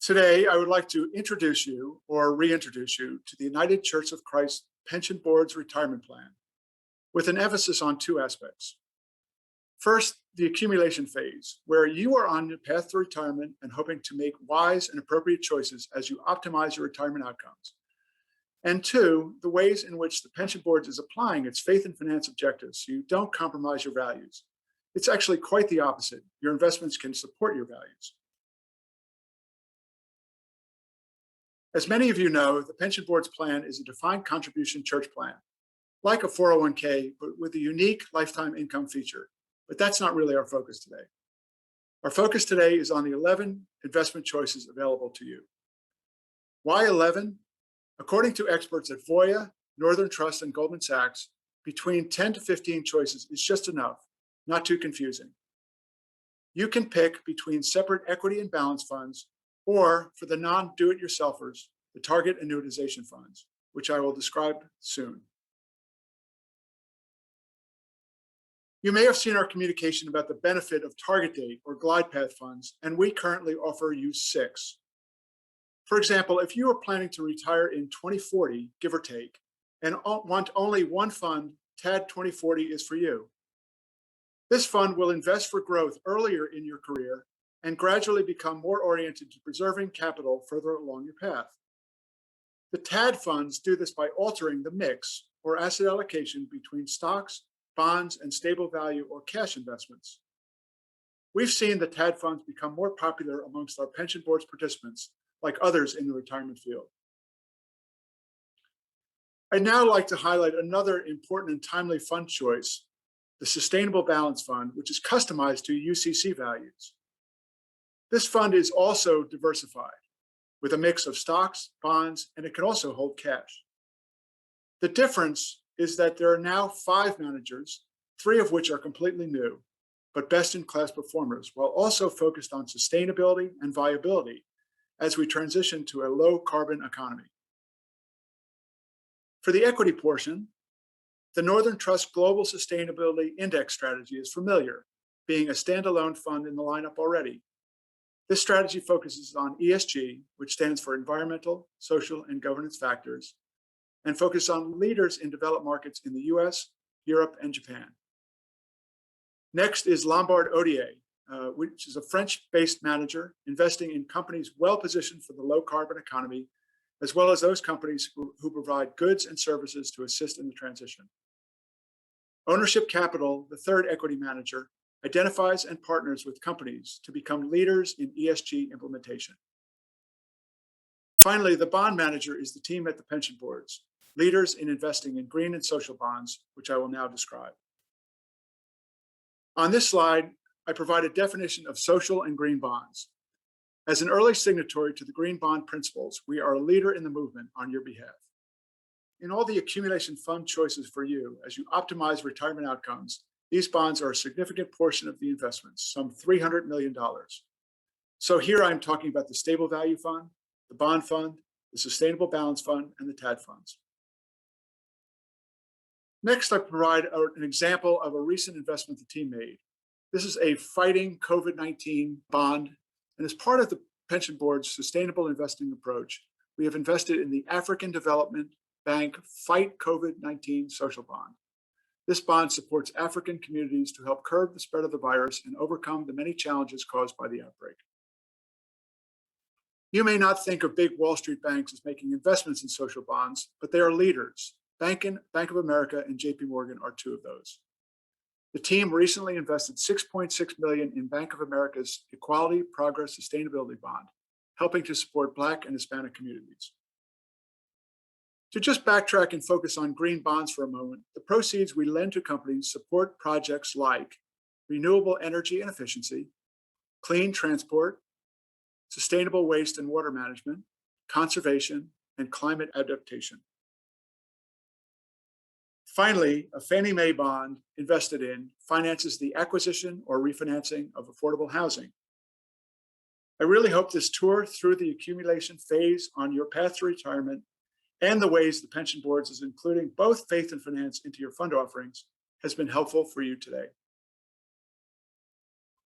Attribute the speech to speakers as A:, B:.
A: Today, I would like to introduce you or reintroduce you to the United Church of Christ Pension Board's retirement plan, with an emphasis on two aspects. First, the accumulation phase, where you are on your path to retirement and hoping to make wise and appropriate choices as you optimize your retirement outcomes. And two, the ways in which the pension board is applying its faith and finance objectives so you don't compromise your values. It's actually quite the opposite. Your investments can support your values. As many of you know, the pension board's plan is a defined contribution church plan, like a 401k, but with a unique lifetime income feature. But that's not really our focus today. Our focus today is on the 11 investment choices available to you. Why 11? According to experts at Voya, Northern Trust, and Goldman Sachs, between 10 to 15 choices is just enough, not too confusing. You can pick between separate equity and balance funds, or for the non-do-it-yourselfers, the target annuitization funds, which I will describe soon. You may have seen our communication about the benefit of target date or glide path funds, and we currently offer you 6. For example, if you are planning to retire in 2040, give or take, and want only one fund, TAD 2040 is for you. This fund will invest for growth earlier in your career and gradually become more oriented to preserving capital further along your path. The TAD funds do this by altering the mix or asset allocation between stocks, bonds, and stable value or cash investments. We've seen the TAD funds become more popular amongst our pension board's participants, like others in the retirement field. I'd now like to highlight another important and timely fund choice, the Sustainable Balance Fund, which is customized to UCC values. This fund is also diversified with a mix of stocks, bonds, and it can also hold cash. The difference is that there are now 5 managers, 3 of which are completely new, but best-in-class performers, while also focused on sustainability and viability as we transition to a low-carbon economy. For the equity portion, the Northern Trust Global Sustainability Index strategy is familiar, being a standalone fund in the lineup already. This strategy focuses on ESG, which stands for environmental, social, and governance factors, and focuses on leaders in developed markets in the US, Europe, and Japan. Next is Lombard Odier, which is a French-based manager investing in companies well-positioned for the low-carbon economy, as well as those companies who provide goods and services to assist in the transition. Ownership Capital, the third equity manager, identifies and partners with companies to become leaders in ESG implementation. Finally, the bond manager is the team at the pension boards, leaders in investing in green and social bonds, which I will now describe. On this slide, I provide a definition of social and green bonds. As an early signatory to the Green Bond Principles, we are a leader in the movement on your behalf. In all the accumulation fund choices for you, as you optimize retirement outcomes, these bonds are a significant portion of the investments, some $300 million. So here I'm talking about the Stable Value Fund, the Bond Fund, the Sustainable Balance Fund, and the TAD funds. Next, I provide an example of a recent investment the team made. This is a Fighting COVID-19 bond, and as part of the pension board's sustainable investing approach, we have invested in the African Development Bank Fight COVID-19 Social Bond. This bond supports African communities to help curb the spread of the virus and overcome the many challenges caused by the outbreak. You may not think of big Wall Street banks as making investments in social bonds, but they are leaders. Bank of America and JP Morgan are 2 of those. The team recently invested $6.6 million in Bank of America's Equality Progress Sustainability Bond, helping to support Black and Hispanic communities. To just backtrack and focus on green bonds for a moment, the proceeds we lend to companies support projects like renewable energy and efficiency, clean transport, sustainable waste and water management, conservation, and climate adaptation. Finally, a Fannie Mae bond invested in finances the acquisition or refinancing of affordable housing. I really hope this tour through the accumulation phase on your path to retirement and the ways the pension boards is including both faith and finance into your fund offerings has been helpful for you today.